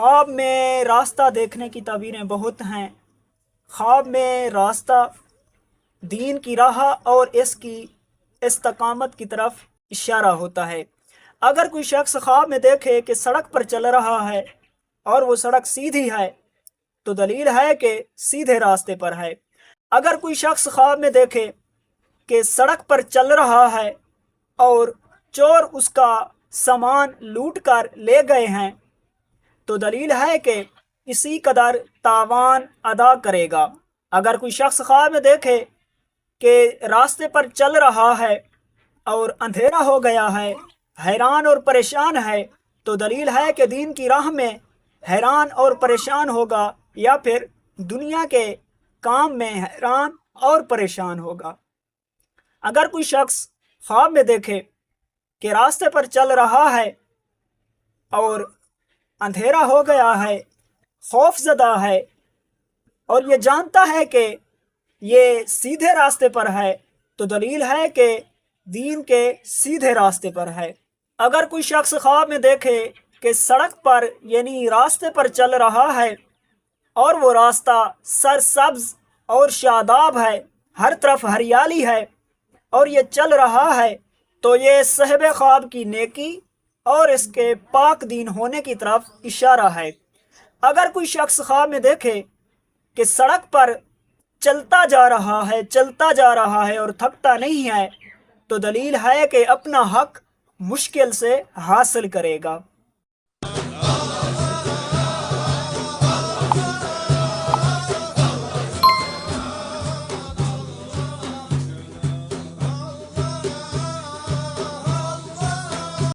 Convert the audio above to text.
خواب میں راستہ دیکھنے کی تعبیریں بہت ہیں۔ خواب میں راستہ دین کی راہ اور اس کی استقامت کی طرف اشارہ ہوتا ہے۔ اگر کوئی شخص خواب میں دیکھے کہ سڑک پر چل رہا ہے اور وہ سڑک سیدھی ہے تو دلیل ہے کہ سیدھے راستے پر ہے۔ اگر کوئی شخص خواب میں دیکھے کہ سڑک پر چل رہا ہے اور چور اس کا سامان لوٹ کر لے گئے ہیں تو دلیل ہے کہ اسی قدر تاوان ادا کرے گا۔ اگر کوئی شخص خواب میں دیکھے کہ راستے پر چل رہا ہے اور اندھیرا ہو گیا ہے، حیران اور پریشان ہے، تو دلیل ہے کہ دین کی راہ میں حیران اور پریشان ہوگا یا پھر دنیا کے کام میں حیران اور پریشان ہوگا۔ اگر کوئی شخص خواب میں دیکھے کہ راستے پر چل رہا ہے اور اندھیرا ہو گیا ہے، خوف زدہ ہے اور یہ جانتا ہے کہ یہ سیدھے راستے پر ہے تو دلیل ہے کہ دین کے سیدھے راستے پر ہے۔ اگر کوئی شخص خواب میں دیکھے کہ سڑک پر یعنی راستے پر چل رہا ہے اور وہ راستہ سرسبز اور شاداب ہے، ہر طرف ہریالی ہے اور یہ چل رہا ہے تو یہ صاحب خواب کی نیکی اور اس کے پاک دین ہونے کی طرف اشارہ ہے۔ اگر کوئی شخص خواب میں دیکھے کہ سڑک پر چلتا جا رہا ہے اور تھکتا نہیں ہے تو دلیل ہے کہ اپنا حق مشکل سے حاصل کرے گا۔